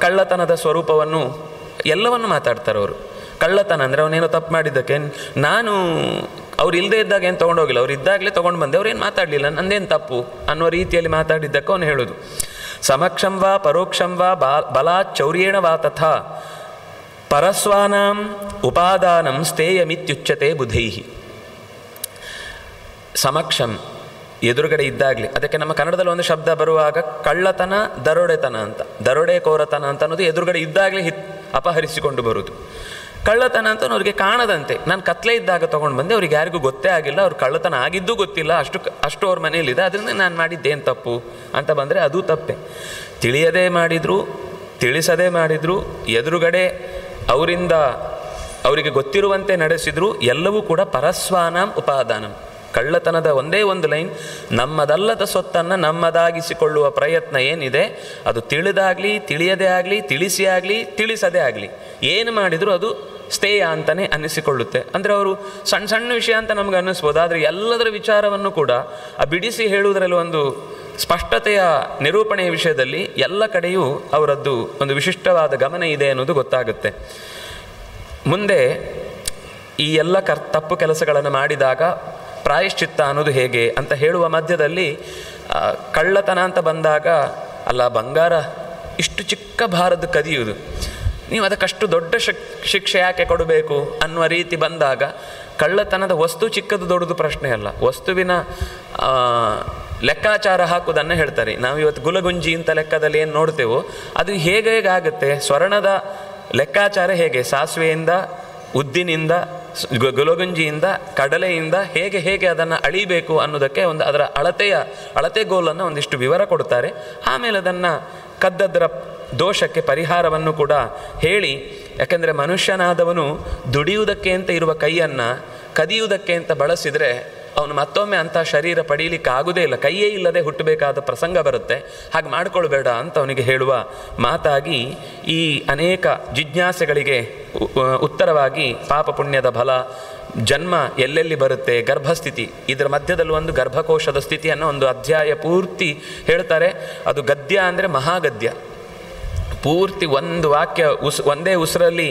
ಕಳ್ಳತನದ ಸ್ವರೂಪವನ್ನು ಎಲ್ಲವನ್ನು ಮಾತಾಡ್ತಾರೆ ಅವರು. ಕಳ್ಳತನ ಅಂದರೆ ಅವನೇನೋ ತಪ್ಪು ಮಾಡಿದ್ದಕ್ಕೆ ನಾನು ಅವ್ರು ಇಲ್ಲದೇ ಇದ್ದಾಗ ಏನು ತೊಗೊಂಡೋಗಿಲ್ಲ, ಅವ್ರು ಇದ್ದಾಗಲೇ ತೊಗೊಂಡು ಬಂದೆ, ಅವ್ರೇನು ಮಾತಾಡಲಿಲ್ಲ, ನಂದೇನು ತಪ್ಪು ಅನ್ನೋ ರೀತಿಯಲ್ಲಿ ಮಾತಾಡಿದ್ದಕ್ಕೆ ಅವನು ಹೇಳೋದು. ಸಮಕ್ಷಂ ವಾ ಪರೋಕ್ಷಂ ವಾ ಬಲಾತ್ ಚೌರ್ಯೇಣ ವಾ ತಥಾ ಪರಸ್ವಾನಾಂ ಉಪಾದಾನಂ ಸ್ಥೇಯಮಿತ್ಯುಚ್ಯತೆ ಬುಧೈಹಿ. ಸಮಕ್ಷಂ ಎದುರುಗಡೆ ಇದ್ದಾಗಲೇ, ಅದಕ್ಕೆ ನಮ್ಮ ಕನ್ನಡದಲ್ಲಿ ಒಂದು ಶಬ್ದ ಬರುವಾಗ ಕಳ್ಳತನ ದರೋಡೆತನ ಅಂತ, ದರೋಡೆಕೋರತನ ಅಂತ ಅನ್ನೋದು ಎದುರುಗಡೆ ಇದ್ದಾಗಲೇ ಅಪಹರಿಸಿಕೊಂಡು ಬರುವುದು. ಕಳ್ಳತನ ಅಂತ ಅವ್ರಿಗೆ ಕಾಣದಂತೆ, ನಾನು ಕತ್ಲೆ ಇದ್ದಾಗ ತೊಗೊಂಡು ಬಂದೆ, ಅವ್ರಿಗೆ ಯಾರಿಗೂ ಗೊತ್ತೇ ಆಗಿಲ್ಲ, ಅವ್ರು ಕಳ್ಳತನ ಆಗಿದ್ದೂ ಗೊತ್ತಿಲ್ಲ, ಅಷ್ಟು ಅವ್ರ ಮನೆಯಲ್ಲಿದೆ, ಅದರಿಂದ ನಾನು ಮಾಡಿದ್ದೇನು ತಪ್ಪು ಅಂತ ಬಂದರೆ ಅದು ತಪ್ಪೆ. ತಿಳಿಯದೇ ಮಾಡಿದ್ರು, ತಿಳಿಸದೇ ಮಾಡಿದ್ರು, ಎದುರುಗಡೆ ಅವರಿಗೆ ಗೊತ್ತಿರುವಂತೆ ನಡೆಸಿದ್ರು, ಎಲ್ಲವೂ ಕೂಡ ಪರಸ್ವಾನಾಂ ಉಪಾದಾನಂ. ಕಳ್ಳತನದ ಒಂದೇ ಒಂದು ಲೈನ್, ನಮ್ಮದಲ್ಲದ ಸೊತ್ತನ್ನು ನಮ್ಮದಾಗಿಸಿಕೊಳ್ಳುವ ಪ್ರಯತ್ನ ಏನಿದೆ ಅದು ತಿಳಿದಾಗಲಿ ತಿಳಿಯದೇ ಆಗಲಿ ತಿಳಿಸಿ ಆಗಲಿ ತಿಳಿಸದೇ ಆಗಲಿ ಏನು ಮಾಡಿದರೂ ಅದು ಸ್ಥೇಯ ಅಂತಲೇ ಅನ್ನಿಸಿಕೊಳ್ಳುತ್ತೆ. ಅಂದರೆ ಅವರು ಸಣ್ಣ ಸಣ್ಣ ವಿಷಯ ಅಂತ ನಮಗೆ ಅನ್ನಿಸ್ಬೋದು, ಆದರೆ ಎಲ್ಲದರ ವಿಚಾರವನ್ನು ಕೂಡ ಬಿಡಿಸಿ ಹೇಳುವುದರಲ್ಲಿ ಒಂದು ಸ್ಪಷ್ಟತೆಯ ನಿರೂಪಣೆಯ ವಿಷಯದಲ್ಲಿ ಎಲ್ಲ ಕಡೆಯೂ ಅವರದ್ದು ಒಂದು ವಿಶಿಷ್ಟವಾದ ಗಮನ ಇದೆ ಅನ್ನೋದು ಗೊತ್ತಾಗುತ್ತೆ. ಮುಂದೆ ಈ ಎಲ್ಲ ತಪ್ಪು ಕೆಲಸಗಳನ್ನು ಮಾಡಿದಾಗ ಪ್ರಾಯಶ್ಚಿತ್ತ ಅನ್ನೋದು ಹೇಗೆ ಅಂತ ಹೇಳುವ ಮಧ್ಯದಲ್ಲಿ ಕಳ್ಳತನ ಅಂತ ಬಂದಾಗ, ಅಲ್ಲ ಬಂಗಾರ ಇಷ್ಟು ಚಿಕ್ಕ ಭಾರದ ಕದಿಯುವುದು, ನೀವು ಅದಕ್ಕಷ್ಟು ದೊಡ್ಡ ಶಿಕ್ಷೆ ಯಾಕೆ ಕೊಡಬೇಕು ಅನ್ನುವ ರೀತಿ ಬಂದಾಗ, ಕಳ್ಳತನದ ವಸ್ತು ಚಿಕ್ಕದು ದೊಡ್ಡದು ಪ್ರಶ್ನೆ ಅಲ್ಲ, ವಸ್ತುವಿನ ಲೆಕ್ಕಾಚಾರ ಹಾಕುವುದನ್ನು ಹೇಳ್ತಾರೆ. ನಾವು ಇವತ್ತು ಗುಲಗುಂಜಿ ಅಂತ ಲೆಕ್ಕದಲ್ಲಿ ಏನು ನೋಡ್ತೇವೋ ಅದು ಹೇಗಾಗುತ್ತೆ, ಸ್ವರ್ಣದ ಲೆಕ್ಕಾಚಾರ ಹೇಗೆ, ಸಾಸಿವೆಯಿಂದ, ಉದ್ದಿನಿಂದ, ಗುಲಗುಂಜಿಯಿಂದ, ಕಡಲೆಯಿಂದ ಹೇಗೆ ಅದನ್ನು ಅಳಿಬೇಕು ಅನ್ನೋದಕ್ಕೆ ಒಂದು ಅದರ ಅಳತೆಗೋಲನ್ನು ಒಂದಿಷ್ಟು ವಿವರ ಕೊಡ್ತಾರೆ. ಆಮೇಲೆ ಅದನ್ನು ಕದ್ದದರ ದೋಷಕ್ಕೆ ಪರಿಹಾರವನ್ನು ಕೂಡ ಹೇಳಿ, ಯಾಕೆಂದರೆ ಮನುಷ್ಯನಾದವನು ದುಡಿಯುವುದಕ್ಕೆ ಅಂತ ಇರುವ ಕೈಯನ್ನು ಕದಿಯುವುದಕ್ಕೆ ಅಂತ ಬಳಸಿದರೆ ಅವನು ಮತ್ತೊಮ್ಮೆ ಅಂಥ ಶರೀರ ಪಡೀಲಿಕ್ಕೆ ಆಗುವುದೇ ಇಲ್ಲ, ಕೈಯೇ ಇಲ್ಲದೆ ಹುಟ್ಟಬೇಕಾದ ಪ್ರಸಂಗ ಬರುತ್ತೆ. ಹಾಗೆ ಮಾಡಿಕೊಳ್ಬೇಡ ಅಂತ ಅವನಿಗೆ ಹೇಳುವ ಮಾತಾಗಿ, ಈ ಅನೇಕ ಜಿಜ್ಞಾಸೆಗಳಿಗೆ ಉತ್ತರವಾಗಿ ಪಾಪ ಪುಣ್ಯದ ಫಲ, ಜನ್ಮ ಎಲ್ಲೆಲ್ಲಿ ಬರುತ್ತೆ, ಗರ್ಭಸ್ಥಿತಿ, ಇದರ ಮಧ್ಯದಲ್ಲಿ ಒಂದು ಗರ್ಭಕೋಶದ ಸ್ಥಿತಿಯನ್ನು ಒಂದು ಅಧ್ಯಾಯ ಪೂರ್ತಿ ಹೇಳ್ತಾರೆ. ಅದು ಗದ್ಯ ಅಂದರೆ ಮಹಾಗದ್ಯ, ಪೂರ್ತಿ ಒಂದು ವಾಕ್ಯ ಒಂದೇ ಉಸಿರಲ್ಲಿ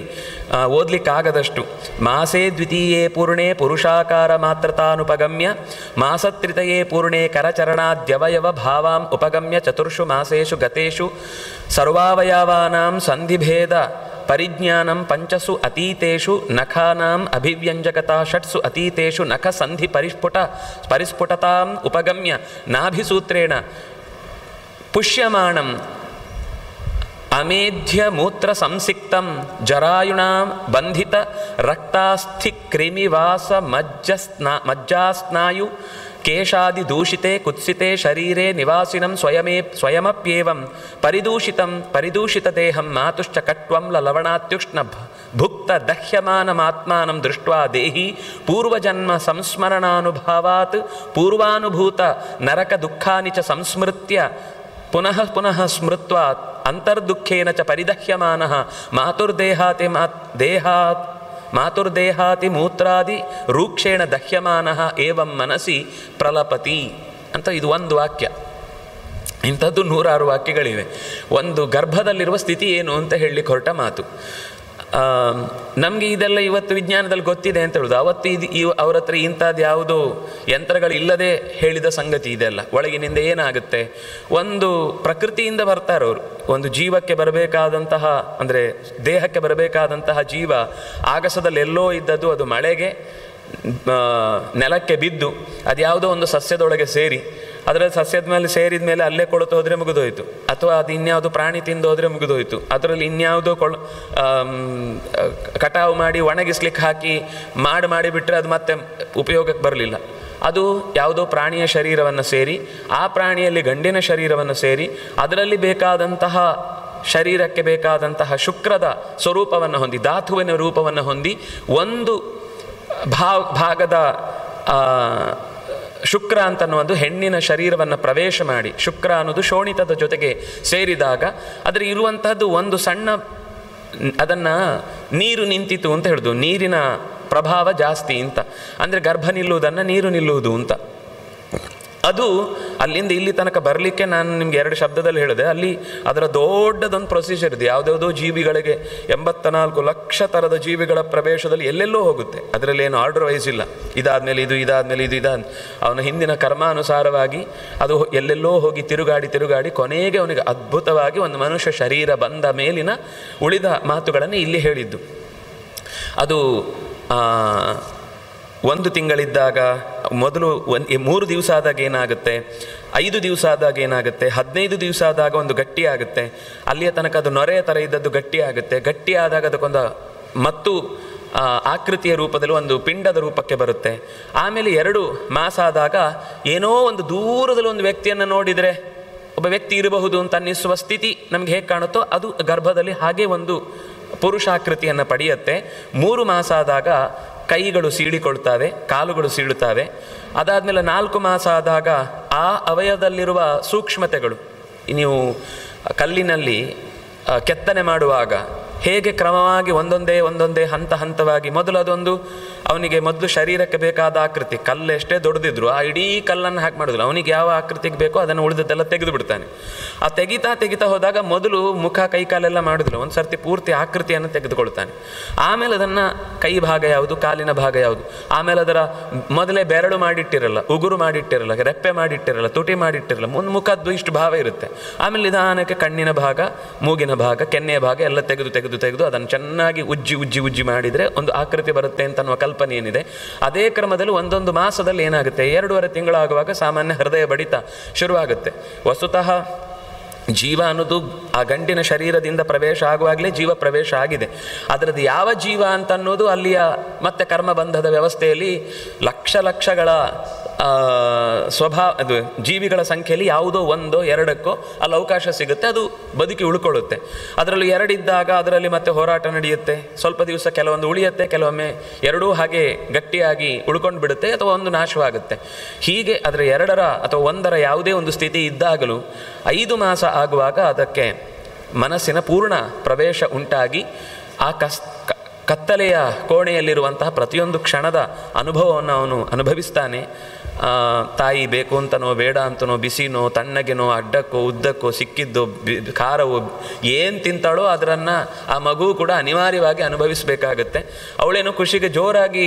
ಓದಲಿಕ್ಕಾಗದಷ್ಟು. ಮಾಸೇ ದ್ವಿತೀಯೇ ಪೂರ್ಣೇ ಪುರುಷಾಕಾರ ಮಾತ್ರತಾನುಪಗಮ್ಯ ಮಾಸತ್ರಿತಯೇ ಪೂರ್ಣೇ ಕರಚರಣಾದ್ಯವಯವ ಭಾವಾಂ ಉಪಗಮ್ಯ ಚತುರ್ಷು ಮಾಸೇಷು ಗತೇಷು ಸರ್ವಾವಯವಾನಾಂ ಸಂಧಿಭೇದ ಪರಿಜ್ಞಾನಂ ಪಂಚಸು ಅತೀತೇಷು ನಖಾನಾಂ ಅಭಿವ್ಯಂಜಕತಾ ಷಟ್ಸು ಅತೀತೇಷು ನಖ ಸಂಧಿ ಪರಿಸ್ಫುಟತಾಂ ಉಪಗಮ್ಯ ನಾಭಿಸೂತ್ರೇಣ ಪುಷ್ಯಮಾಣಂ ಅಮೇಧ್ಯ ಮೂತ್ರ ಸಂಸಿಕ್ತಂ ಜರಾಯುಣಾಂ ಬಂಧಿತ ರಕ್ತಾಸ್ಥಿ ಕ್ರಿಮಿವಾಸ ಮಜ್ಜಾಸ್ನಾಯು ಕೇಶಾದಿ ದೂಷಿತೆ ಕುತ್ಸಿತೆ ಶರೀರೆ ನಿವಾಸಿನಂ ಸ್ವಯಮಪ್ಯೇವಂ ಪರಿದೂಷಿತ ದೇಹಂ ಮಾತುಶ್ಚ ಕಟ್ವಂ ಲವಣಾತ್ಯುಷ್ಣ ಭುಕ್ತ ದಹ್ಯಮಾನಮಾತ್ಮಾನಂ ದೃಷ್ಟ್ವಾ ದೇಹಿ ಪೂರ್ವಜನ್ಮ ಸಂಸ್ಮರಣಾನುಭಾವಾತ್ ಪೂರ್ವಾನುಭೂತ ನರಕ ದುಃಖಾನಿ ಚ ಸಂಸ್ಮೃತ್ಯ ಪುನಃ ಸ್ಮೃತ್ವಾ ಅಂತರ್ದುಃಖೇನ ಚ ಪರಿದಹ್ಯಮಾನಃ ಮಾತುರ್ದೇಹಾತಿ ಮೂತ್ರಾದಿ ರೂಕ್ಷೇಣ ದಹ್ಯಮಾನಃ ಏವಂ ಮನಸಿ ಪ್ರಲಪತಿ ಅಂತ ಇದು ಒಂದು ವಾಕ್ಯ. ಇಂಥದ್ದು 106 ವಾಕ್ಯಗಳಿವೆ. ಒಂದು ಗರ್ಭದಲ್ಲಿರುವ ಸ್ಥಿತಿ ಏನು ಅಂತ ಹೇಳಲಿಕ್ಕೆ ಹೊರಟ ಮಾತು. ನಮಗೆ ಇದೆಲ್ಲ ಇವತ್ತು ವಿಜ್ಞಾನದಲ್ಲಿ ಗೊತ್ತಿದೆ ಅಂತ ಹೇಳೋದು. ಅವತ್ತು ಅವ್ರ ಹತ್ರ ಇಂಥದ್ದು ಯಾವುದೋ ಯಂತ್ರಗಳಿಲ್ಲದೆ ಹೇಳಿದ ಸಂಗತಿ ಇದೆಲ್ಲ. ಒಳಗಿನಿಂದ ಏನಾಗುತ್ತೆ, ಒಂದು ಪ್ರಕೃತಿಯಿಂದ ಬರ್ತಾರವರು, ಒಂದು ಜೀವಕ್ಕೆ ಬರಬೇಕಾದಂತಹ, ಅಂದರೆ ದೇಹಕ್ಕೆ ಬರಬೇಕಾದಂತಹ ಜೀವ ಆಗಸದಲ್ಲಿ ಎಲ್ಲೋ ಇದ್ದದ್ದು ಅದು ಮಳೆಗೆ ನೆಲಕ್ಕೆ ಬಿದ್ದು ಅದು ಯಾವುದೋ ಒಂದು ಸಸ್ಯದೊಳಗೆ ಸೇರಿ, ಅದರಲ್ಲಿ ಸಸ್ಯದ ಮೇಲೆ ಸೇರಿದ ಮೇಲೆ ಅಲ್ಲೇ ಕೊಳತು ಹೋದರೆ ಮುಗಿದೋಯ್ತು, ಅಥವಾ ಅದು ಇನ್ಯಾವುದು ಪ್ರಾಣಿ ತಿಂದು ಹೋದರೆ ಮುಗಿದೋಯ್ತು, ಅದರಲ್ಲಿ ಇನ್ಯಾವುದೋ ಕಟಾವು ಮಾಡಿ ಒಣಗಿಸ್ಲಿಕ್ಕೆ ಹಾಕಿ ಮಾಡಿಬಿಟ್ರೆ ಅದು ಮತ್ತೆ ಉಪಯೋಗಕ್ಕೆ ಬರಲಿಲ್ಲ. ಅದು ಯಾವುದೋ ಪ್ರಾಣಿಯ ಶರೀರವನ್ನು ಸೇರಿ, ಆ ಪ್ರಾಣಿಯಲ್ಲಿ ಗಂಡಿನ ಶರೀರವನ್ನು ಸೇರಿ, ಅದರಲ್ಲಿ ಬೇಕಾದಂತಹ ಶರೀರಕ್ಕೆ ಬೇಕಾದಂತಹ ಶುಕ್ರದ ಸ್ವರೂಪವನ್ನು ಹೊಂದಿ, ಧಾತುವಿನ ರೂಪವನ್ನು ಹೊಂದಿ, ಒಂದು ಭಾಗದ ಶುಕ್ರ ಅಂತನೋ ಒಂದು ಹೆಣ್ಣಿನ ಶರೀರವನ್ನು ಪ್ರವೇಶ ಮಾಡಿ, ಶುಕ್ರ ಅನ್ನೋದು ಶೋಣಿತದ ಜೊತೆಗೆ ಸೇರಿದಾಗ ಅದರ ಇರುವಂತಹದ್ದು ಒಂದು ಸಣ್ಣ, ಅದನ್ನು ನೀರು ನಿಂತಿತು ಅಂತ ಹೇಳೋದು, ನೀರಿನ ಪ್ರಭಾವ ಜಾಸ್ತಿ ಅಂತ, ಅಂದರೆ ಗರ್ಭ ನಿಲ್ಲುವುದನ್ನು ನೀರು ನಿಲ್ಲುವುದು ಅಂತ. ಅದು ಅಲ್ಲಿಂದ ಇಲ್ಲಿ ತನಕ ಬರಲಿಕ್ಕೆ ನಾನು ನಿಮ್ಗೆ 2 ಶಬ್ದದಲ್ಲಿ ಹೇಳಿದೆ. ಅಲ್ಲಿ ಅದರ ದೊಡ್ಡದೊಂದು ಪ್ರೊಸೀಜರ್ ಇದೆ. ಯಾವುದ್ಯಾವುದೋ ಜೀವಿಗಳಿಗೆ 84 ಲಕ್ಷ ಥರದ ಜೀವಿಗಳ ಪ್ರವೇಶದಲ್ಲಿ ಎಲ್ಲೆಲ್ಲೋ ಹೋಗುತ್ತೆ. ಅದರಲ್ಲಿ ಏನು ಆರ್ಡರ್ ವೈಸ್ ಇಲ್ಲ, ಇದಾದ್ಮೇಲೆ ಇದು, ಇದಾದ್ಮೇಲೆ ಇದು, ಅವನ ಹಿಂದಿನ ಕರ್ಮಾನುಸಾರವಾಗಿ ಅದು ಎಲ್ಲೆಲ್ಲೋ ಹೋಗಿ ತಿರುಗಾಡಿ ಕೊನೆಗೆ ಅವನಿಗೆ ಅದ್ಭುತವಾಗಿ ಒಂದು ಮನುಷ್ಯ ಶರೀರ ಬಂದ ಮೇಲಿನ ಉಳಿದ ಮಾತುಗಳನ್ನು ಇಲ್ಲಿ ಹೇಳಿದ್ದು. ಅದು 1 ತಿಂಗಳಿದ್ದಾಗ ಮೊದಲು 3 ದಿವಸ ಆದಾಗ ಏನಾಗುತ್ತೆ, 5 ದಿವಸ ಆದಾಗ ಏನಾಗುತ್ತೆ, 15 ದಿವಸ ಆದಾಗ ಒಂದು ಗಟ್ಟಿ ಆಗುತ್ತೆ. ಅಲ್ಲಿಯ ತನಕ ಅದು ನೊರೆಯ ಥರ ಇದ್ದದ್ದು ಗಟ್ಟಿ ಆಗುತ್ತೆ. ಗಟ್ಟಿ ಆದಾಗ ಅದಕ್ಕೊಂದು ಮತ್ತು ಆಕೃತಿಯ ರೂಪದಲ್ಲಿ ಒಂದು ಪಿಂಡದ ರೂಪಕ್ಕೆ ಬರುತ್ತೆ. ಆಮೇಲೆ 2 ಮಾಸ ಆದಾಗ ಏನೋ ಒಂದು ದೂರದಲ್ಲಿ ಒಂದು ವ್ಯಕ್ತಿಯನ್ನು ನೋಡಿದರೆ ಒಬ್ಬ ವ್ಯಕ್ತಿ ಇರಬಹುದು ಅಂತ ಅನ್ನಿಸುವ ಸ್ಥಿತಿ ನಮ್ಗೆ ಹೇಗೆ ಕಾಣುತ್ತೋ ಅದು ಗರ್ಭದಲ್ಲಿ ಹಾಗೆ ಒಂದು ಪುರುಷಾಕೃತಿಯನ್ನು ಪಡೆಯುತ್ತೆ. 3 ಮಾಸ ಆದಾಗ ಕೈಗಳು ಸೀಳಿಕೊಳ್ತವೆ, ಕಾಲುಗಳು ಸೀಳುತ್ತವೆ. ಅದಾದಮೇಲೆ 4 ಮಾಸ ಆದಾಗ ಆ ಅವಯವದಲ್ಲಿರುವ ಸೂಕ್ಷ್ಮತೆಗಳು, ನೀವು ಕಲ್ಲಿನಲ್ಲಿ ಕೆತ್ತನೆ ಮಾಡುವಾಗ ಹೇಗೆ ಕ್ರಮವಾಗಿ ಒಂದೊಂದೇ ಹಂತವಾಗಿ ಮೊದಲು ಅದೊಂದು ಅವನಿಗೆ ಮೊದಲು ಶರೀರಕ್ಕೆ ಬೇಕಾದ ಆಕೃತಿ, ಕಲ್ಲು ಎಷ್ಟೇ ದೊಡ್ಡದಿದ್ರು ಆ ಇಡೀ ಕಲ್ಲನ್ನು ಹಾಕಿ ಮಾಡಿದ್ರು. ಅವನಿಗೆ ಯಾವ ಆಕೃತಿಗೆ ಬೇಕೋ ಅದನ್ನು ಉಳಿದದ್ದೆಲ್ಲ ತೆಗೆದು ಬಿಡ್ತಾನೆ. ಆ ತೆಗಿತಾ ಹೋದಾಗ ಮೊದಲು ಮುಖ ಕೈ ಕಾಲೆಲ್ಲ ಮಾಡಿದ್ರು, ಒಂದು ಸರ್ತಿ ಪೂರ್ತಿ ಆಕೃತಿಯನ್ನು ತೆಗೆದುಕೊಳ್ತಾನೆ. ಆಮೇಲೆ ಅದನ್ನು ಕೈ ಭಾಗ ಯಾವುದು, ಕಾಲಿನ ಭಾಗ ಯಾವುದು, ಆಮೇಲೆ ಅದರ ಮೊದಲೇ ಬೆರಳು ಮಾಡಿಟ್ಟಿರಲ್ಲ, ಉಗುರು ಮಾಡಿಟ್ಟಿರಲ್ಲ, ರೆಪ್ಪೆ ಮಾಡಿಟ್ಟಿರಲ್ಲ, ತುಟಿ ಮಾಡಿಟ್ಟಿರಲ್ಲ, ಮುಖದ್ದು ಇಷ್ಟು ಭಾವ ಇರುತ್ತೆ. ಆಮೇಲೆ ನಿಧಾನಕ್ಕೆ ಕಣ್ಣಿನ ಭಾಗ, ಮೂಗಿನ ಭಾಗ, ಕೆನ್ನೆಯ ಭಾಗ ಎಲ್ಲ ತೆಗೆದು ಅದನ್ನು ಚೆನ್ನಾಗಿ ಉಜ್ಜಿ ಮಾಡಿದರೆ ಒಂದು ಆಕೃತಿ ಬರುತ್ತೆ ಅಂತ ಅನ್ನುವ ಕಲ್ಪನೆ ಏನಿದೆ. ಅದೇ ಕ್ರಮದಲ್ಲಿ 1 ಮಾಸದಲ್ಲಿ ಏನಾಗುತ್ತೆ, 2.5 ತಿಂಗಳಾಗುವಾಗ ಸಾಮಾನ್ಯ ಹೃದಯ ಬಡಿತ ಶುರುವಾಗುತ್ತೆ. ವಸ್ತುತಃ ಜೀವ ಅನ್ನೋದು ಆ ಗಂಡಿನ ಶರೀರದಿಂದ ಪ್ರವೇಶ ಆಗುವಾಗಲೇ ಜೀವ ಪ್ರವೇಶ ಆಗಿದೆ. ಅದರದ್ದು ಯಾವ ಜೀವ ಅಂತ ಅನ್ನೋದು ಅಲ್ಲಿಯ ಮತ್ತೆ ಕರ್ಮಬಂಧದ ವ್ಯವಸ್ಥೆಯಲ್ಲಿ ಲಕ್ಷಗಳ ಅದು ಜೀವಿಗಳ ಸಂಖ್ಯೆಯಲ್ಲಿ ಯಾವುದೋ 1 2 ಅಲ್ಲಿ ಅವಕಾಶ ಸಿಗುತ್ತೆ, ಅದು ಬದುಕಿ ಉಳ್ಕೊಳ್ಳುತ್ತೆ. ಅದರಲ್ಲಿ 2 ಇದ್ದಾಗ ಅದರಲ್ಲಿ ಮತ್ತೆ ಹೋರಾಟ ನಡೆಯುತ್ತೆ. ಸ್ವಲ್ಪ ದಿವಸ ಕೆಲವೊಂದು ಉಳಿಯುತ್ತೆ, ಕೆಲವೊಮ್ಮೆ 2 ಹಾಗೆ ಗಟ್ಟಿಯಾಗಿ ಉಳ್ಕೊಂಡು ಬಿಡುತ್ತೆ, ಅಥವಾ ಒಂದು ನಾಶವಾಗುತ್ತೆ. ಹೀಗೆ ಅದರ 2 ಅಥವಾ 1 ಯಾವುದೇ ಒಂದು ಸ್ಥಿತಿ ಇದ್ದಾಗಲೂ 5 ಮಾಸ ಆಗುವಾಗ ಅದಕ್ಕೆ ಮನಸ್ಸಿನ ಪೂರ್ಣ ಪ್ರವೇಶ ಉಂಟಾಗಿ ಆ ಕತ್ತಲೆಯ ಕೋಣೆಯಲ್ಲಿರುವಂತಹ ಪ್ರತಿಯೊಂದು ಕ್ಷಣದ ಅನುಭವವನ್ನು ಅವನು ಅನುಭವಿಸ್ತಾನೆ. ತಾಯಿ ಬೇಕು ಅಂತನೋ ಬೇಡ ಅಂತನೋ, ಬಿಸಿನೋ ತಣ್ಣಗೆನೋ, ಅಡ್ಡಕ್ಕೋ ಉದ್ದಕ್ಕೋ, ಸಿಕ್ಕಿದ್ದೋ ಖಾರವೋ ಏನು ತಿಂತಾಳೋ ಅದನ್ನು ಆ ಮಗು ಕೂಡ ಅನಿವಾರ್ಯವಾಗಿ ಅನುಭವಿಸಬೇಕಾಗತ್ತೆ. ಅವಳೇನೋ ಖುಷಿಗೆ ಜೋರಾಗಿ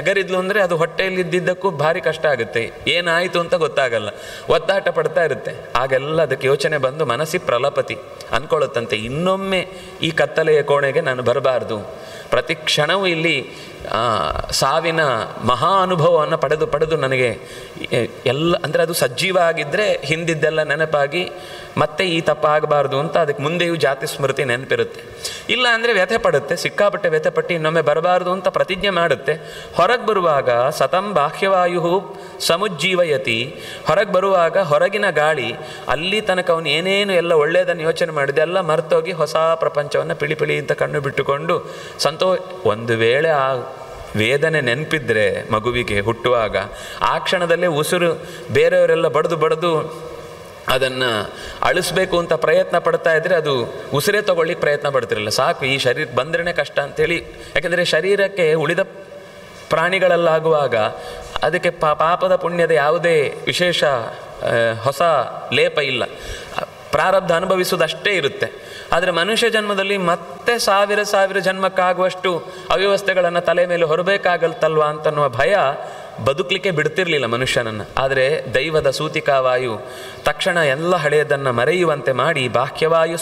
ಎಗರಿದ್ಲು ಅಂದರೆ ಅದು ಹೊಟ್ಟೆಯಲ್ಲಿದ್ದಕ್ಕೂ ಭಾರಿ ಕಷ್ಟ ಆಗುತ್ತೆ, ಏನಾಯಿತು ಅಂತ ಗೊತ್ತಾಗಲ್ಲ, ಒದ್ದಾಟ ಪಡ್ತಾ ಇರುತ್ತೆ. ಆಗೆಲ್ಲ ಅದಕ್ಕೆ ಯೋಚನೆ ಬಂದು ಮನಸ್ಸಿ ಪ್ರಲಪತಿ ಅಂದ್ಕೊಳ್ಳುತ್ತಂತೆ, ಇನ್ನೊಮ್ಮೆ ಈ ಕತ್ತಲೆಯ ಕೋಣೆಗೆ ನಾನು ಬರಬಾರ್ದು. ಪ್ರತಿ ಕ್ಷಣವೂ ಇಲ್ಲಿ ಸಾವಿನ ಮಹಾ ಅನುಭವವನ್ನು ಪಡೆದು ನನಗೆ ಎಲ್ಲ ಅಂದರೆ ಅದು ಸಜೀವ ಆಗಿದ್ದರೆ ಹಿಂದಿದ್ದೆಲ್ಲ ನೆನಪಾಗಿ ಮತ್ತೆ ಈ ತಪ್ಪಾಗಬಾರ್ದು ಅಂತ ಅದಕ್ಕೆ ಮುಂದೆಯೂ ಜಾತಿ ಸ್ಮೃತಿ ನೆನಪಿರುತ್ತೆ. ಇಲ್ಲ ಅಂದರೆ ವ್ಯಥೆ ಪಡುತ್ತೆ, ಸಿಕ್ಕಾಪಟ್ಟೆ ವ್ಯಥೆ ಪಟ್ಟು ಇನ್ನೊಮ್ಮೆ ಬರಬಾರ್ದು ಅಂತ ಪ್ರತಿಜ್ಞೆ ಮಾಡುತ್ತೆ. ಹೊರಗೆ ಬರುವಾಗ ಸತಂ ಬಾಹ್ಯವಾಯು ಸಮುಜ್ಜೀವಯತಿ, ಹೊರಗೆ ಬರುವಾಗ ಹೊರಗಿನ ಗಾಳಿ ಅಲ್ಲಿ ತನಕ ಅವನು ಏನೇನು ಎಲ್ಲ ಒಳ್ಳೆಯದನ್ನು ಯೋಚನೆ ಮಾಡಿದೆ ಎಲ್ಲ ಮರ್ತೋಗಿ ಹೊಸ ಪ್ರಪಂಚವನ್ನು ಪಿಳಿ ಅಂತ ಕಣ್ಣು ಬಿಟ್ಟುಕೊಂಡು ಒಂದು ವೇಳೆ ಆ ವೇದನೆ ನೆನಪಿದ್ರೆ ಮಗುವಿಗೆ ಹುಟ್ಟುವಾಗ ಆ ಕ್ಷಣದಲ್ಲೇ ಉಸಿರು ಬೇರೆಯವರೆಲ್ಲ ಬಡಿದು ಅದನ್ನು ಅಳಿಸ್ಬೇಕು ಅಂತ ಪ್ರಯತ್ನ ಪಡ್ತಾ ಇದ್ದರೆ ಅದು ಉಸಿರೇ ತಗೊಳ್ಳಿಕ್ಕೆ ಪ್ರಯತ್ನ ಪಡ್ತಿರಲಿಲ್ಲ. ಸಾಕು ಈ ಶರೀರ ಬಂದ್ರೇ ಕಷ್ಟ ಅಂಥೇಳಿ, ಯಾಕೆಂದರೆ ಶರೀರಕ್ಕೆ ಉಳಿದ ಪ್ರಾಣಿಗಳಲ್ಲಾಗುವಾಗ ಅದಕ್ಕೆ ಪಾಪದ ಪುಣ್ಯದ ಯಾವುದೇ ವಿಶೇಷ ಹೊಸ ಲೇಪ ಇಲ್ಲ, ಪ್ರಾರಬ್ಧ ಅನುಭವಿಸುವುದಷ್ಟೇ ಇರುತ್ತೆ. ಆದರೆ ಮನುಷ್ಯ ಜನ್ಮದಲ್ಲಿ ಮತ್ತೆ ಸಾವಿರ ಜನ್ಮಕ್ಕಾಗುವಷ್ಟು ಅವ್ಯವಸ್ಥೆಗಳನ್ನು ತಲೆ ಮೇಲೆ ಹೊರಬೇಕಾಗಲ್ತಲ್ವಾ ಅಂತನ್ನುವ ಭಯ ಬದುಕಲಿಕ್ಕೆ ಬಿಡ್ತಿರ್ಲಿಲ್ಲ ಮನುಷ್ಯನನ್ನು. ಆದರೆ ದೈವದ ಸೂತಿಕಾವಾಯು ತಕ್ಷಣ ಎಲ್ಲ ಹಳೆಯದನ್ನು ಮರೆಯುವಂತೆ ಮಾಡಿ ಬಾಹ್ಯವಾಯು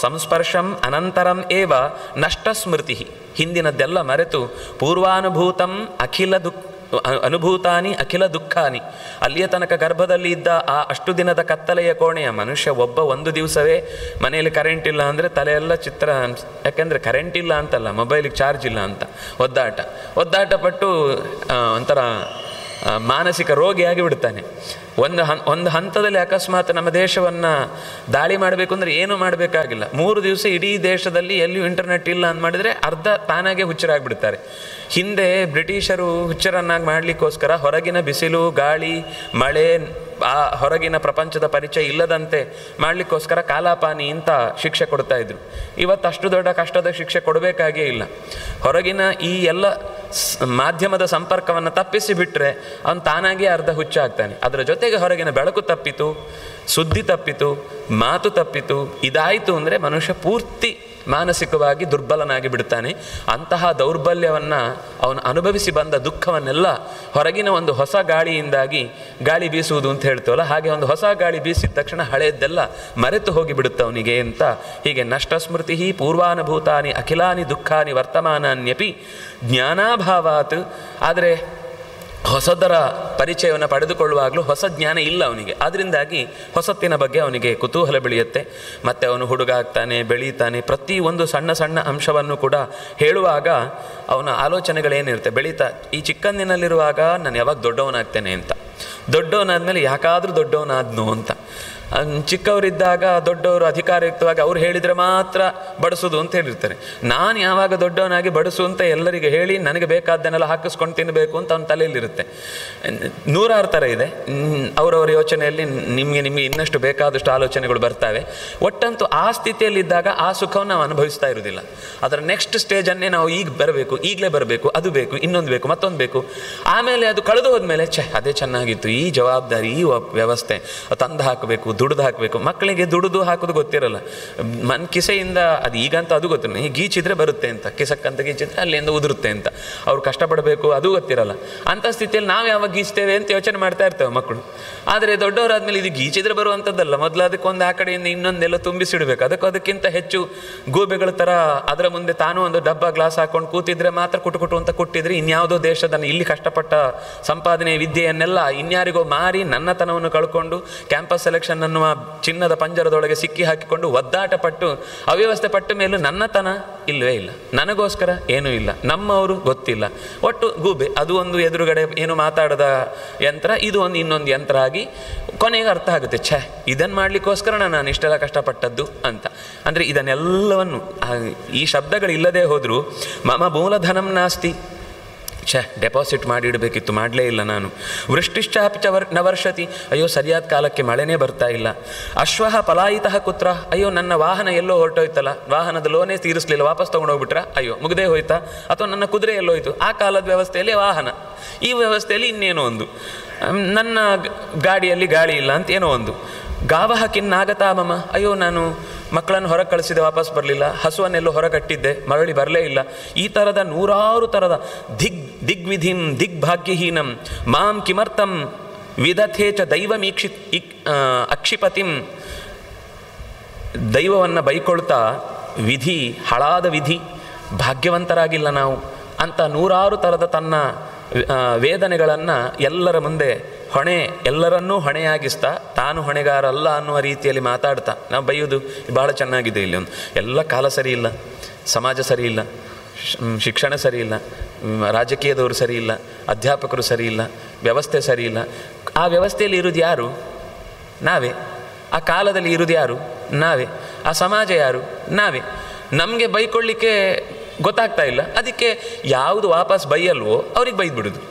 ಸಂಸ್ಪರ್ಶಂ ಅನಂತರಂ ಏವ ನಷ್ಟ ಸ್ಮೃತಿ, ಹಿಂದಿನದ್ದೆಲ್ಲ ಮರೆತು ಪೂರ್ವಾನುಭೂತಂ ಅನುಭೂತಾನಿ ಅಖಿಲ ದುಃಖಾನಿ, ಅಲ್ಲಿಯ ತನಕ ಗರ್ಭದಲ್ಲಿ ಇದ್ದ ಆ ಅಷ್ಟು ದಿನದ ಕತ್ತಲೆಯ ಕೋಣೆಯ ಮನುಷ್ಯ ಒಬ್ಬ 1 ದಿವಸವೇ ಮನೆಯಲ್ಲಿ ಕರೆಂಟ್ ಇಲ್ಲ ಅಂದರೆ ತಲೆಯೆಲ್ಲ ಚಿತ್ರ, ಯಾಕೆಂದರೆ ಕರೆಂಟ್ ಇಲ್ಲ ಅಂತಲ್ಲ, ಮೊಬೈಲಿಗೆ ಚಾರ್ಜ್ ಇಲ್ಲ ಅಂತ ಒದ್ದಾಟ ಪಟ್ಟು ಒಂಥರ ಮಾನಸಿಕ ರೋಗಿಯಾಗಿ ಬಿಡ್ತಾನೆ. ಒಂದು ಹಂತದಲ್ಲಿ ಅಕಸ್ಮಾತ್ ನಮ್ಮ ದೇಶವನ್ನು ದಾಳಿ ಮಾಡಬೇಕು ಅಂದರೆ ಏನೂ ಮಾಡಬೇಕಾಗಿಲ್ಲ, 3 ದಿವಸ ಇಡೀ ದೇಶದಲ್ಲಿ ಎಲ್ಲಿಯೂ ಇಂಟರ್ನೆಟ್ ಇಲ್ಲ ಅಂತ ಮಾಡಿದರೆ ಅರ್ಧ ತಾನಾಗೆ ಹುಚ್ಚರಾಗಿಬಿಡ್ತಾರೆ. ಹಿಂದೆ ಬ್ರಿಟಿಷರು ಹುಚ್ಚರನ್ನಾಗಿ ಮಾಡಲಿಕ್ಕೋಸ್ಕರ ಹೊರಗಿನ ಬಿಸಿಲು, ಗಾಳಿ, ಮಳೆ, ಆ ಹೊರಗಿನ ಪ್ರಪಂಚದ ಪರಿಚಯ ಇಲ್ಲದಂತೆ ಮಾಡಲಿಕ್ಕೋಸ್ಕರ ಕಾಲಾಪಾನಿ ಅಂತ ಶಿಕ್ಷೆ ಕೊಡ್ತಾಯಿದ್ರು. ಇವತ್ತು ಅಷ್ಟು ದೊಡ್ಡ ಕಷ್ಟದ ಶಿಕ್ಷೆ ಕೊಡಬೇಕಾಗೇ ಇಲ್ಲ. ಹೊರಗಿನ ಈ ಎಲ್ಲ ಮಾಧ್ಯಮದ ಸಂಪರ್ಕವನ್ನು ತಪ್ಪಿಸಿ ಬಿಟ್ಟರೆ ಅವನು ತಾನಾಗಿ ಅರ್ಧ ಹುಚ್ಚಾಗ್ತಾನೆ. ಅದರ ಜೊತೆಗೆ ಹೊರಗಿನ ಬೆಳಕು ತಪ್ಪಿತು, ಸುದ್ದಿ ತಪ್ಪಿತು, ಮಾತು ತಪ್ಪಿತು, ಇದಾಯಿತು ಅಂದರೆ ಮನುಷ್ಯ ಪೂರ್ತಿ ಮಾನಸಿಕವಾಗಿ ದುರ್ಬಲನಾಗಿ ಬಿಡ್ತಾನೆ. ಅಂತಹ ದೌರ್ಬಲ್ಯವನ್ನು ಅವನು ಅನುಭವಿಸಿ ಬಂದ ದುಃಖವನ್ನೆಲ್ಲ ಹೊರಗಿನ ಒಂದು ಹೊಸ ಗಾಳಿಯಿಂದಾಗಿ, ಗಾಳಿ ಬೀಸುವುದು ಅಂತ ಹೇಳ್ತೇವಲ್ಲ ಹಾಗೆ, ಒಂದು ಹೊಸ ಗಾಳಿ ಬೀಸಿದ ತಕ್ಷಣ ಹಳೆಯದ್ದೆಲ್ಲ ಮರೆತು ಹೋಗಿಬಿಡುತ್ತೆ ಅವನಿಗೆ ಅಂತ. ಹೀಗೆ ನಷ್ಟ ಸ್ಮೃತಿ ಪೂರ್ವಾನುಭೂತಾನಿ ಅಖಿಲಾನಿ ದುಃಖಾನಿ ವರ್ತಮಾನಾನ್ಯಪಿ ಜ್ಞಾನಾಭಾವಾತ್. ಆದರೆ ಹೊಸದರ ಪರಿಚಯವನ್ನು ಪಡೆದುಕೊಳ್ಳುವಾಗಲೂ ಹೊಸ ಜ್ಞಾನ ಇಲ್ಲ ಅವನಿಗೆ. ಅದರಿಂದಾಗಿ ಹೊಸತ್ತಿನ ಬಗ್ಗೆ ಅವನಿಗೆ ಕುತೂಹಲ ಬೆಳೆಯುತ್ತೆ. ಮತ್ತು ಅವನು ಹುಡುಗ ಆಗ್ತಾನೆ, ಬೆಳೀತಾನೆ. ಪ್ರತಿಯೊಂದು ಸಣ್ಣ ಸಣ್ಣ ಅಂಶವನ್ನು ಕೂಡ ಹೇಳುವಾಗ ಅವನ ಆಲೋಚನೆಗಳೇನಿರುತ್ತೆ, ಬೆಳೀತಾ ಈ ಚಿಕ್ಕಂದಿನಲ್ಲಿರುವಾಗ ನಾನು ಯಾವಾಗ ದೊಡ್ಡವನಾಗ್ತೇನೆ ಅಂತ, ದೊಡ್ಡವನಾದ್ಮೇಲೆ ಯಾಕಾದರೂ ದೊಡ್ಡವನಾದ್ನೋ ಅಂತ. ಚಿಕ್ಕವರಿದ್ದಾಗ ದೊಡ್ಡವರು ಅಧಿಕಾರಯುಕ್ತವಾಗಿ ಅವ್ರು ಹೇಳಿದರೆ ಮಾತ್ರ ಬಡಿಸೋದು ಅಂತ ಹೇಳಿರ್ತಾರೆ. ನಾನು ಯಾವಾಗ ದೊಡ್ಡವನಾಗಿ ಬಡಿಸು ಅಂತ ಎಲ್ಲರಿಗೆ ಹೇಳಿ ನನಗೆ ಬೇಕಾದ್ದನ್ನೆಲ್ಲ ಹಾಕಿಸ್ಕೊಂಡು ತಿನ್ನಬೇಕು ಅಂತ ಅವನ ತಲೆಯಲ್ಲಿರುತ್ತೆ. ನೂರಾರು ಥರ ಇದೆ ಅವರವರ ಯೋಚನೆಯಲ್ಲಿ. ನಿಮಗೆ ಇನ್ನಷ್ಟು ಬೇಕಾದಷ್ಟು ಆಲೋಚನೆಗಳು ಬರ್ತವೆ. ಒಟ್ಟಂತೂ ಆ ಸ್ಥಿತಿಯಲ್ಲಿದ್ದಾಗ ಆ ಸುಖವನ್ನು ನಾವು ಅನುಭವಿಸ್ತಾ ಇರೋದಿಲ್ಲ. ಅದರ ನೆಕ್ಸ್ಟ್ ಸ್ಟೇಜನ್ನೇ ನಾವು ಈಗ ಬರಬೇಕು, ಈಗಲೇ ಬರಬೇಕು, ಅದು ಬೇಕು, ಇನ್ನೊಂದು ಬೇಕು, ಮತ್ತೊಂದು ಬೇಕು. ಆಮೇಲೆ ಅದು ಕಳೆದು ಹೋದ್ಮೇಲೆ ಅದೇ ಚೆನ್ನಾಗಿತ್ತು, ಈ ಜವಾಬ್ದಾರಿ, ಈ ವ್ಯವಸ್ಥೆ ತಂದು ಹಾಕಬೇಕು, ದುಡ್ದು ಹಾಕಬೇಕು. ಮಕ್ಕಳಿಗೆ ದುಡಿದು ಹಾಕೋದು ಗೊತ್ತಿರಲ್ಲ. ಕಿಸೆಯಿಂದ ಅದು ಈಗಂತ ಅದು ಗೊತ್ತಿರಲ್ಲ, ಗೀಚಿದ್ರೆ ಬರುತ್ತೆ ಅಂತ, ಕಿಸಕ್ಕಂತ ಗೀಚಿದ್ರೆ ಅಲ್ಲಿಂದ ಉದುರುತ್ತೆ ಅಂತ. ಅವ್ರು ಕಷ್ಟಪಡಬೇಕು ಅದು ಗೊತ್ತಿರಲ್ಲ. ಅಂಥ ಸ್ಥಿತಿಯಲ್ಲಿ ನಾವು ಯಾವಾಗ ಗೀಚ್ತೇವೆ ಅಂತ ಯೋಚನೆ ಮಾಡ್ತಾ ಇರ್ತೇವೆ ಮಕ್ಕಳು. ಆದರೆ ದೊಡ್ಡವರಾದ್ಮೇಲೆ ಇದು ಗೀಚಿದ್ರೆ ಬರುವಂಥದ್ದಲ್ಲ, ಮೊದಲು ಅದಕ್ಕೊಂದು ಆ ಕಡೆಯಿಂದ ಇನ್ನೊಂದೆಲ್ಲ ತುಂಬಿಸಿಡಬೇಕು. ಅದಕ್ಕಿಂತ ಹೆಚ್ಚು ಗೂಬೆಗಳ ಥರ ಅದರ ಮುಂದೆ ತಾನು ಒಂದು ಡಬ್ಬ ಗ್ಲಾಸ್ ಹಾಕೊಂಡು ಕೂತಿದ್ರೆ ಮಾತ್ರ ಕುಟುಕುಟು ಅಂತ ಕುಟ್ಟಿದ್ರೆ ಇನ್ಯಾವುದೋ ದೇಶದ ಇಲ್ಲಿ ಕಷ್ಟಪಟ್ಟ ಸಂಪಾದನೆ ವಿದ್ಯೆಯನ್ನೆಲ್ಲ ಇನ್ಯಾರಿಗೋ ಮಾರಿ ನನ್ನತನವನ್ನು ಕಳ್ಕೊಂಡು ಕ್ಯಾಂಪಸ್ ಸೆಲೆಕ್ಷನ್ ಅನ್ನುವ ಚಿನ್ನದ ಪಂಜರದೊಳಗೆ ಸಿಕ್ಕಿ ಹಾಕಿಕೊಂಡು ಒದ್ದಾಟ ಪಟ್ಟು ಅವ್ಯವಸ್ಥೆ ಪಟ್ಟ ಮೇಲೂ ನನ್ನತನ ಇಲ್ಲವೇ ಇಲ್ಲ, ನನಗೋಸ್ಕರ ಏನೂ ಇಲ್ಲ, ನಮ್ಮವರು ಗೊತ್ತಿಲ್ಲ. ಒಟ್ಟು ಗೂಬೆ. ಅದು ಒಂದು ಎದುರುಗಡೆ ಏನು ಮಾತಾಡದ ಯಂತ್ರ, ಇದು ಒಂದು ಇನ್ನೊಂದು ಯಂತ್ರ ಆಗಿ ಕೊನೆಗೆ ಅರ್ಥ ಆಗುತ್ತೆ, ಇದನ್ನು ಮಾಡಲಿಕ್ಕೋಸ್ಕರ ನಾನು ಇಷ್ಟೆಲ್ಲ ಕಷ್ಟಪಟ್ಟದ್ದು ಅಂತ. ಅಂದರೆ ಇದನ್ನೆಲ್ಲವನ್ನು ಈ ಶಬ್ದಗಳಿಲ್ಲದೆ ಹೋದರೂ ಮಮ ಮೂಲಧನಂ ನಾಸ್ತಿ, ಡೆಪಾಸಿಟ್ ಮಾಡಿಡಬೇಕಿತ್ತು, ಮಾಡಲೇ ಇಲ್ಲ ನಾನು. ವೃಷ್ಟಿಶ್ಚಾಪಿ ನ ವರ್ಷತಿ, ಅಯ್ಯೋ ಸರಿಯಾದ ಕಾಲಕ್ಕೆ ಮಳೆನೇ ಬರ್ತಾ ಇಲ್ಲ. ಅಶ್ವಃ ಪಲಾಯಿತಃ ಕುತ್ರ, ಅಯ್ಯೋ ನನ್ನ ವಾಹನ ಎಲ್ಲೋ ಹೊರಟೋಯ್ತಲ್ಲ, ವಾಹನದ ಲೋನೇ ತೀರಿಸಲಿಲ್ಲ, ವಾಪಸ್ ತೊಗೊಂಡೋಗ್ಬಿಟ್ರ, ಅಯ್ಯೋ ಮುಗ್ದೇ ಹೋಯ್ತಾ, ಅಥವಾ ನನ್ನ ಕುದುರೆ ಎಲ್ಲೋಯ್ತು. ಆ ಕಾಲದ ವ್ಯವಸ್ಥೆಯಲ್ಲಿ ವಾಹನ, ಈ ವ್ಯವಸ್ಥೆಯಲ್ಲಿ ಇನ್ನೇನೋ ಒಂದು, ನನ್ನ ಗಾಡಿಯಲ್ಲಿ ಗಾಳಿ ಇಲ್ಲ ಅಂತ ಏನೋ ಒಂದು. ಗಾವಹ ಕಿನ್ನಾಗತಾ ಮಮ, ಅಯ್ಯೋ ನಾನು ಮಕ್ಕಳನ್ನು ಹೊರಗೆ ಕಳಿಸಿದೆ, ವಾಪಸ್ ಬರಲಿಲ್ಲ. ಹಸುವನ್ನೆಲ್ಲೋ ಹೊರಗಟ್ಟಿದ್ದೆ, ಮರಳಿ ಬರಲೇ ಇಲ್ಲ. ಈ ಥರದ ನೂರಾರು ಥರದ ದಿಗ್ವಿಧಿಂ ದಿಗ್ಭಾಗ್ಯಹೀನಂ ಮಾಂ ಕಿಮರ್ಥಂ ವಿದಥೇ ಚ ದೈವಮೀಕ್ಷಿ ಅಕ್ಷಿಪತಿಂ. ದೈವವನ್ನು ಬೈಕೊಳ್ತಾ ವಿಧಿ, ಹಳಾದ ವಿಧಿ, ಭಾಗ್ಯವಂತರಾಗಿಲ್ಲ ನಾವು ಅಂತ ನೂರಾರು ಥರದ ತನ್ನ ವೇದನೆಗಳನ್ನು ಎಲ್ಲರ ಮುಂದೆ ಎಲ್ಲರನ್ನೂ ಹೊಣೆಯಾಗಿಸ್ತಾ ತಾನು ಹೊಣೆಗಾರ ಅಲ್ಲ ಅನ್ನುವ ರೀತಿಯಲ್ಲಿ ಮಾತಾಡ್ತಾ ನಾವು ಬೈಯೋದು ಭಾಳ ಚೆನ್ನಾಗಿದೆ. ಇಲ್ಲಿ ಒಂದು ಎಲ್ಲ ಕಾಲ ಸರಿ ಇಲ್ಲ, ಸಮಾಜ ಸರಿ ಇಲ್ಲ, ಶಿಕ್ಷಣ ಸರಿ ಇಲ್ಲ, ರಾಜಕೀಯದವರು ಸರಿ ಇಲ್ಲ, ಅಧ್ಯಾಪಕರು ಸರಿ ಇಲ್ಲ, ವ್ಯವಸ್ಥೆ ಸರಿ ಇಲ್ಲ. ಆ ವ್ಯವಸ್ಥೆಯಲ್ಲಿ ಇರೋದು ಯಾರು? ನಾವೇ. ಆ ಕಾಲದಲ್ಲಿ ಇರೋದು ಯಾರು? ನಾವೇ. ಆ ಸಮಾಜ ಯಾರು? ನಾವೇ. ನಮಗೆ ಬೈಕೊಳ್ಳಿಕ್ಕೆ ಗೊತ್ತಾಗ್ತಾ ಇಲ್ಲ, ಅದಕ್ಕೆ ಯಾವುದು ವಾಪಸ್ ಬೈಯಲ್ವೋ ಅವ್ರಿಗೆ ಬೈದ್ಬಿಡೋದು.